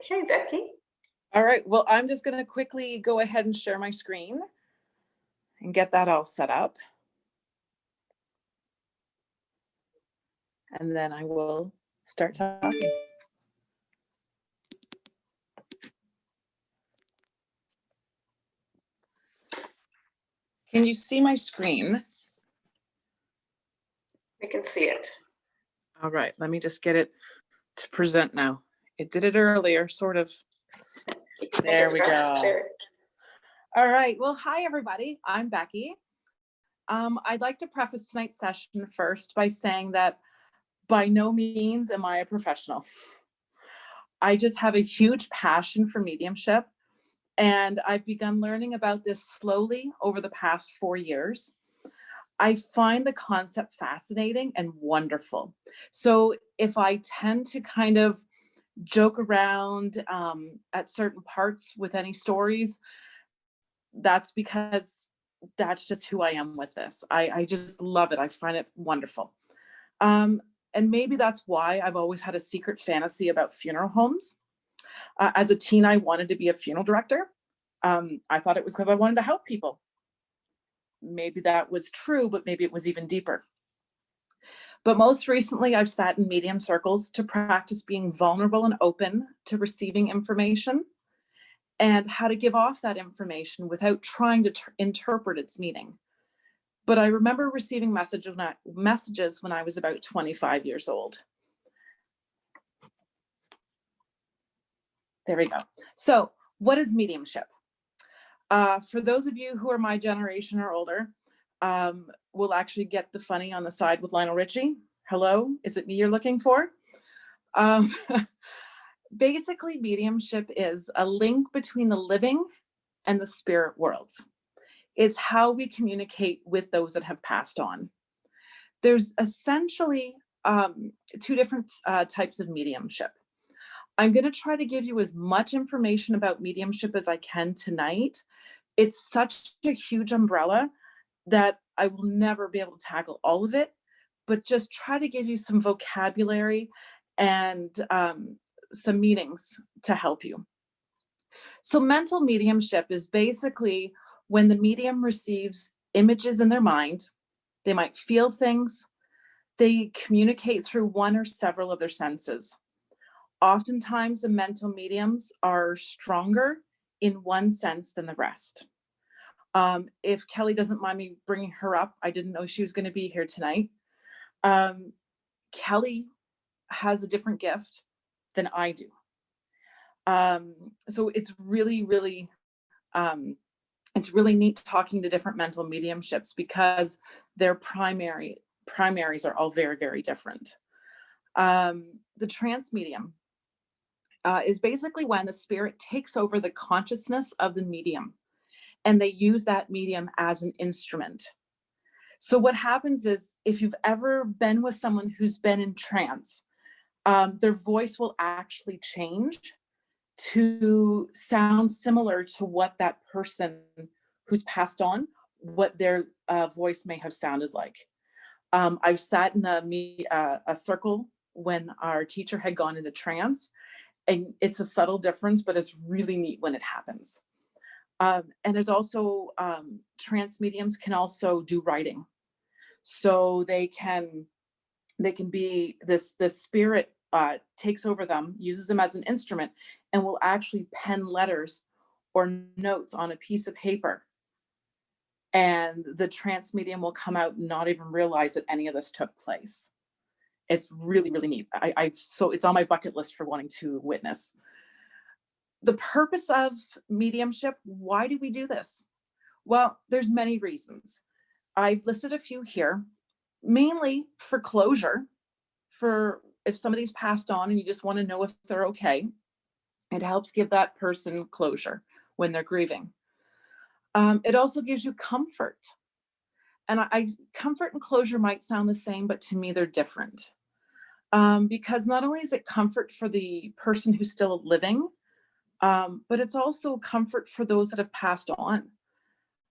Okay, Becky. All right, well, I'm just going to quickly go ahead and share my screen and get that all set up. And then I will start talking. Can you see my screen? I can see it. All right, let me just get it to present now. It did it earlier, sort of. There we go. There. All right, well, hi, everybody. I'm Becky. I'd like to preface tonight's session first by saying that by no means am I a professional. I just have a huge passion for mediumship, and I've begun learning about this slowly over the past 4 years. I find the concept fascinating and wonderful. So if I tend to kind of joke around at certain parts with any stories, that's because that's just who I am with this. I just love it. I find it wonderful. And maybe that's why I've always had a secret fantasy about funeral homes. As a teen, I wanted to be a funeral director. I thought it was because I wanted to help people. Maybe that was true, but maybe it was even deeper. But most recently, I've sat in medium circles to practice being vulnerable and open to receiving information and how to give off that information without trying to interpret its meaning. But I remember receiving messages when I was about 25 years old. There we go. So what is mediumship? For those of you who are my generation or older, we'll actually get the funny on the side with Lionel Richie. Hello, is it me you're looking for? Basically, mediumship is a link between the living and the spirit worlds. It's how we communicate with those that have passed on. There's essentially two different types of mediumship. I'm going to try to give you as much information about mediumship as I can tonight. It's such a huge umbrella that I will never be able to tackle all of it, but just try to give you some vocabulary and some meanings to help you. So mental mediumship is basically when the medium receives images in their mind. They might feel things. They communicate through one or several of their senses. Oftentimes, the mental mediums are stronger in one sense than the rest. If Kelly doesn't mind me bringing her up, I didn't know she was going to be here tonight. Kelly has a different gift than I do. So it's really, really, it's really neat talking to different mental mediumships because their primaries are all very, very different. The trance medium is basically when the spirit takes over the consciousness of the medium and they use that medium as an instrument. So what happens is if you've ever been with someone who's been in trance, their voice will actually change to sound similar to what that person who's passed on, what their voice may have sounded like. I've sat in a circle when our teacher had gone into trance, and it's a subtle difference, but it's really neat when it happens. And there's also trance mediums can also do writing. So they can be this spirit takes over them, uses them as an instrument, and will actually pen letters or notes on a piece of paper. And the trance medium will come out and not even realize that any of this took place. It's really, really neat. So it's on my bucket list for wanting to witness. The purpose of mediumship, why do we do this? Well, there's many reasons. I've listed a few here, mainly for closure, for if somebody's passed on and you just want to know if they're okay. It helps give that person closure when they're grieving. It also gives you comfort. And comfort and closure might sound the same, but to me, they're different. Because not only is it comfort for the person who's still living, but it's also comfort for those that have passed on.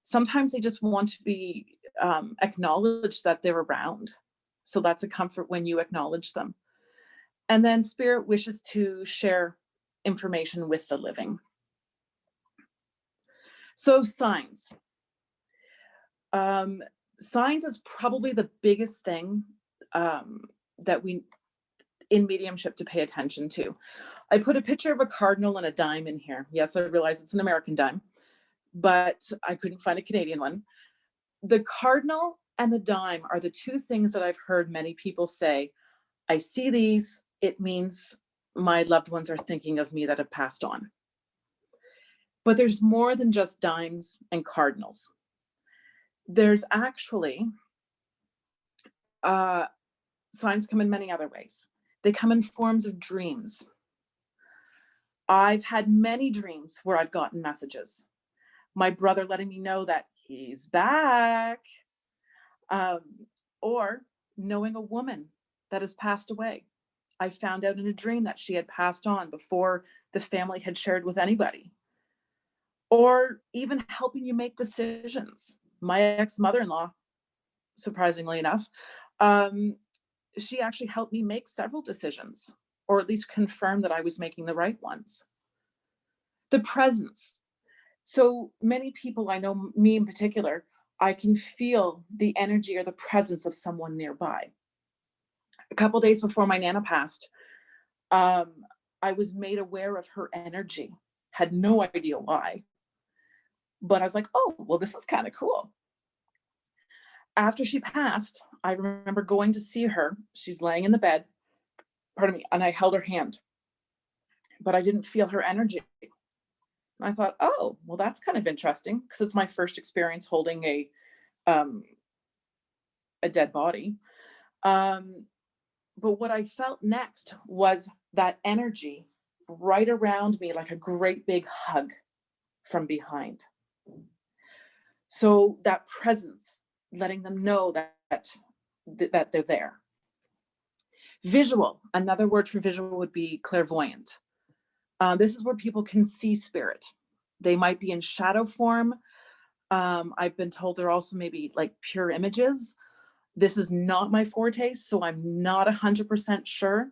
Sometimes they just want to be acknowledged that they're around. So that's a comfort when you acknowledge them. And then spirit wishes to share information with the living. So signs. Signs is probably the biggest thing that we in mediumship to pay attention to. I put a picture of a cardinal and a dime in here. Yes, I realize it's an American dime, but I couldn't find a Canadian one. The cardinal and the dime are the two things that I've heard many people say, I see these, it means my loved ones are thinking of me that have passed on. But there's more than just dimes and cardinals. There's actually, signs come in many other ways. They come in forms of dreams. I've had many dreams where I've gotten messages. My brother letting me know that he's back. Or knowing a woman that has passed away. I found out in a dream that she had passed on before the family had shared with anybody. Or even helping you make decisions. My ex-mother-in-law, surprisingly enough, she actually helped me make several decisions, or at least confirm that I was making the right ones. The presence. So many people, I know me in particular, I can feel the energy or the presence of someone nearby. A couple days before my Nana passed, I was made aware of her energy, had no idea why. But I was like, oh, well, this is kind of cool. After she passed, I remember going to see her. She's laying in the bed, pardon me, and I held her hand, but I didn't feel her energy. And I thought, oh, well, that's kind of interesting because it's my first experience holding a dead body. But what I felt next was that energy right around me, like a great big hug from behind. So that presence, letting them know that they're there. Visual, another word for visual would be clairvoyant. This is where people can see spirit. They might be in shadow form. I've been told they're also maybe like pure images. This is not my forte, so I'm not 100% sure.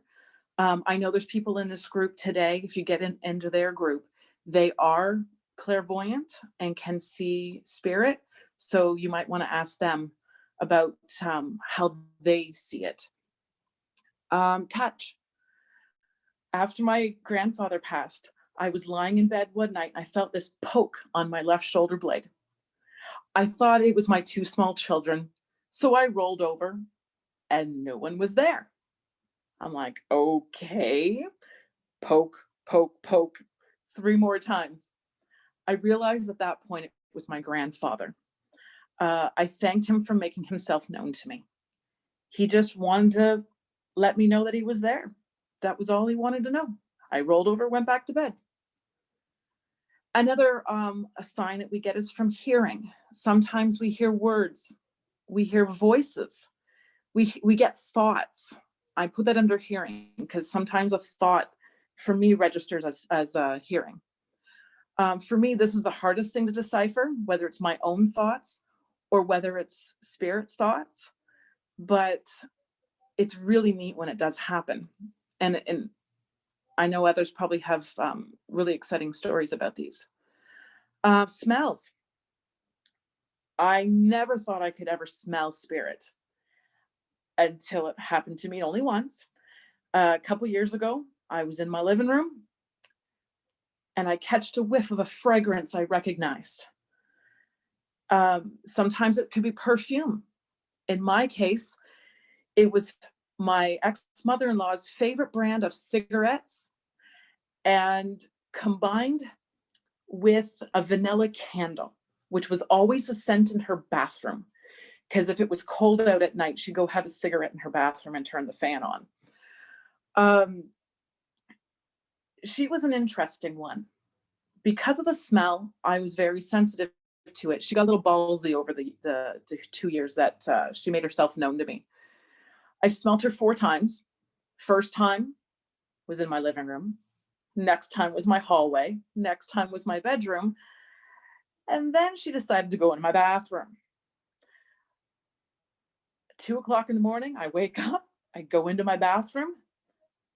I know there's people in this group today, if you get into their group, they are clairvoyant and can see spirit. So you might want to ask them about how they see it. Touch. After my grandfather passed, I was lying in bed one night and I felt this poke on my left shoulder blade. I thought it was my two small children, so I rolled over and no one was there. I'm like, okay, poke, poke, poke, 3 more times. I realized at that point it was my grandfather. I thanked him for making himself known to me. He just wanted to let me know that he was there. That was all he wanted to know. I rolled over, went back to bed. Another a sign that we get is from hearing. Sometimes we hear words, we hear voices, we get thoughts. I put that under hearing because sometimes a thought for me registers as hearing. For me, this is the hardest thing to decipher, whether it's my own thoughts or whether it's spirit's thoughts. But it's really neat when it does happen. And I know others probably have really exciting stories about these. Smells. I never thought I could ever smell spirit until it happened to me only once. A couple years ago, I was in my living room and I catched a whiff of a fragrance I recognized. Sometimes it could be perfume. In my case, it was my ex-mother-in-law's favorite brand of cigarettes and combined with a vanilla candle, which was always a scent in her bathroom. Because if it was cold out at night, she'd go have a cigarette in her bathroom and turn the fan on. She was an interesting one. Because of the smell, I was very sensitive to it. She got a little ballsy over the 2 years that she made herself known to me. I smelled her 4 times. First time was in my living room. Next time was my hallway. Next time was my bedroom. And then she decided to go in my bathroom. 2 o'clock in the morning, I wake up, I go into my bathroom,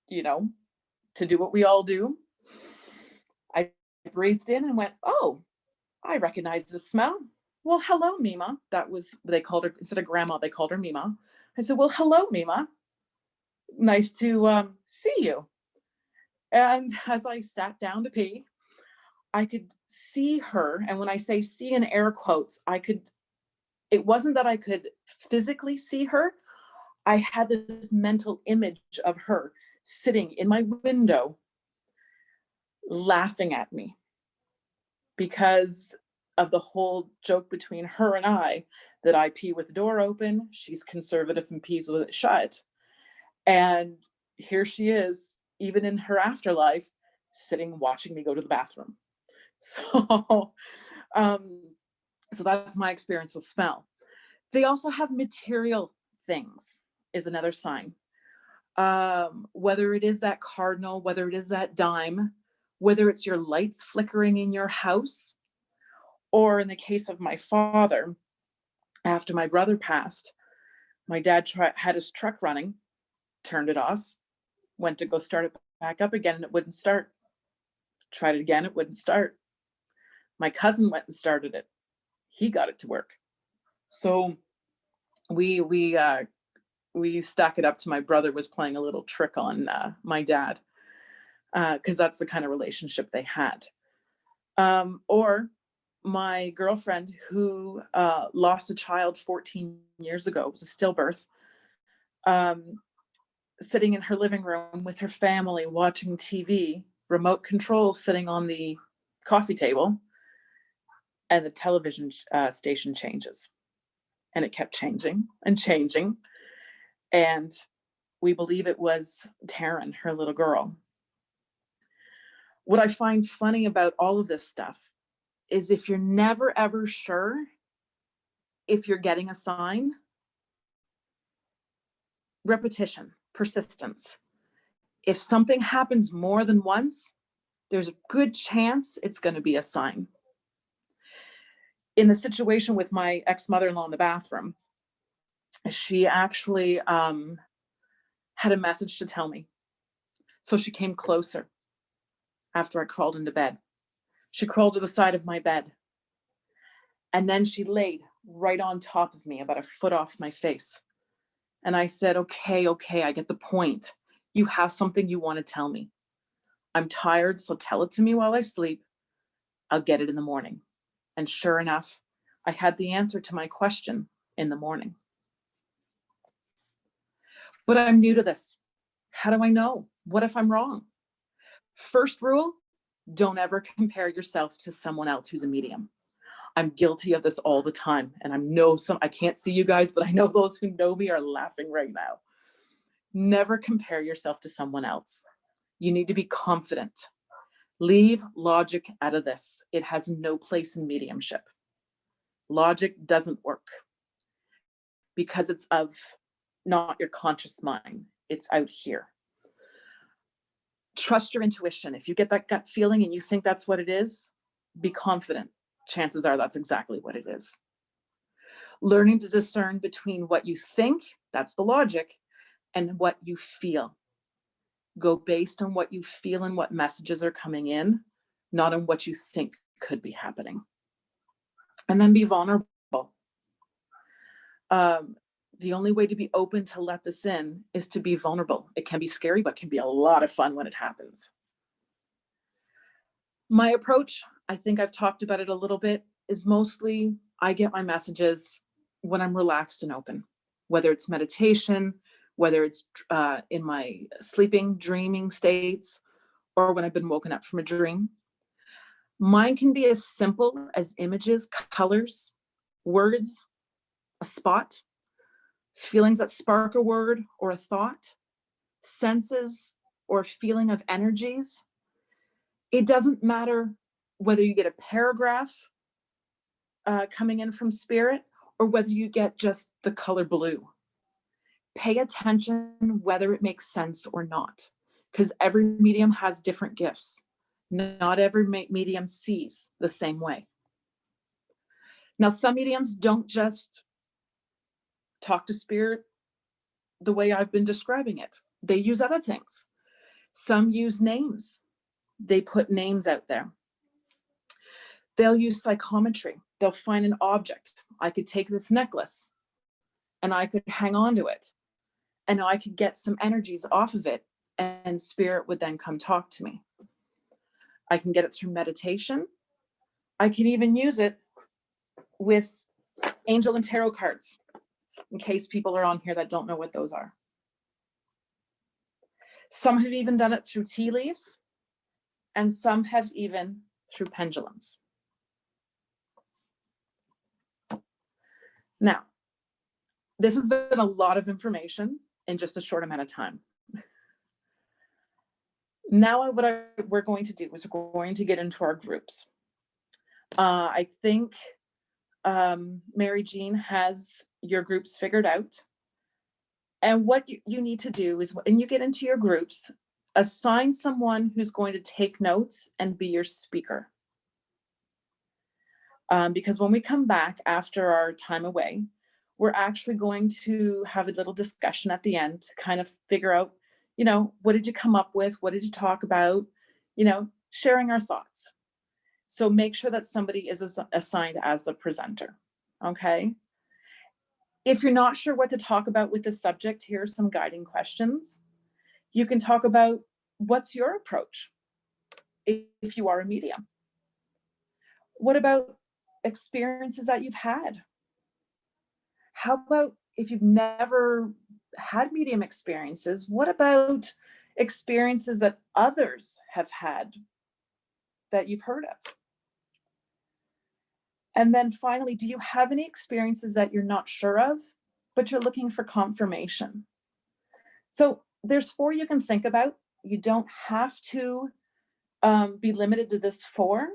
to do what we all do. breathed in and went, oh, I recognize the smell. Well, hello, Mima. That was, they called her, instead of grandma, they called her Mima. I said, well, hello, Mima. Nice to see you. And as I sat down to pee, I could see her. And when I say see in air quotes, it wasn't that I could physically see her. I had this mental image of her sitting in my window, laughing at me because of the whole joke between her and I, that I pee with the door open, she's conservative and pees with it shut. And here she is, even in her afterlife, sitting watching me go to the bathroom. So, so that's my experience with smell. They also have material things is another sign. Whether it is that cardinal, whether it is that dime, whether it's your lights flickering in your house, or in the case of my father, after my brother passed, my dad had his truck running, turned it off, went to go start it back up again, and it wouldn't start. Tried it again, it wouldn't start. My cousin went and started it. He got it to work. So we stack it up to my brother was playing a little trick on my dad, because that's the kind of relationship they had. Or my girlfriend who lost a child 14 years ago, it was a stillbirth, sitting in her living room with her family watching TV, remote control sitting on the coffee table, and the television station changes. And it kept changing and changing. And we believe it was Taryn, her little girl. What I find funny about all of this stuff is if you're never ever sure if you're getting a sign, repetition, persistence. If something happens more than once, there's a good chance it's going to be a sign. In the situation with my ex-mother-in-law in the bathroom, she actually had a message to tell me. So she came closer after I crawled into bed. She crawled to the side of my bed. And then she laid right on top of me, about a foot off my face. And I said, okay, I get the point. You have something you want to tell me. I'm tired, so tell it to me while I sleep. I'll get it in the morning. And sure enough, I had the answer to my question in the morning. But I'm new to this. How do I know? What if I'm wrong? First rule, don't ever compare yourself to someone else who's a medium. I'm guilty of this all the time. And I can't see you guys, but I know those who know me are laughing right now. Never compare yourself to someone else. You need to be confident. Leave logic out of this. It has no place in mediumship. Logic doesn't work because it's of not your conscious mind. It's out here. Trust your intuition. If you get that gut feeling and you think that's what it is, be confident. Chances are that's exactly what it is. Learning to discern between what you think, that's the logic, and what you feel. Go based on what you feel and what messages are coming in, not on what you think could be happening. And then be vulnerable. The only way to be open to let this in is to be vulnerable. It can be scary, but can be a lot of fun when it happens. My approach, I think I've talked about it a little bit, is mostly I get my messages when I'm relaxed and open, whether it's meditation, whether it's in my sleeping, dreaming states, or when I've been woken up from a dream. Mine can be as simple as images, colors, words, a spot, feelings that spark a word or a thought, senses or feeling of energies. It doesn't matter whether you get a paragraph coming in from spirit or whether you get just the color blue. Pay attention whether it makes sense or not, because every medium has different gifts. Not every medium sees the same way. Now, some mediums don't just talk to spirit the way I've been describing it. They use other things. Some use names. They put names out there. They'll use psychometry. They'll find an object. I could take this necklace and I could hang on to it and I could get some energies off of it, and spirit would then come talk to me. I can get it through meditation. I can even use it with angel and tarot cards, in case people are on here that don't know what those are. Some have even done it through tea leaves, and some have even through pendulums. Now, this has been a lot of information in just a short amount of time. Now, we're going to do is we're going to get into our groups. I think Mary Jean has your groups figured out. And what you need to do is when you get into your groups, assign someone who's going to take notes and be your speaker. Because when we come back after our time away, we're actually going to have a little discussion at the end to kind of figure out, you know, what did you come up with? What did you talk about? You know, sharing our thoughts. So make sure that somebody is assigned as the presenter, okay? If you're not sure what to talk about with the subject, here are some guiding questions. You can talk about what's your approach if you are a medium. What about experiences that you've had? How about if you've never had medium experiences, what about experiences that others have had that you've heard of? And then finally, do you have any experiences that you're not sure of, but you're looking for confirmation? So there's 4 you can think about. You don't have to be limited to this 4,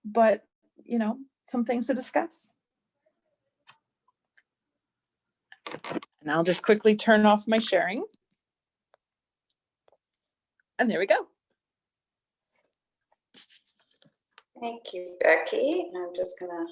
but, you know, some things to discuss. And I'll just quickly turn off my sharing. And there we go. Thank you, Becky. I'm just gonna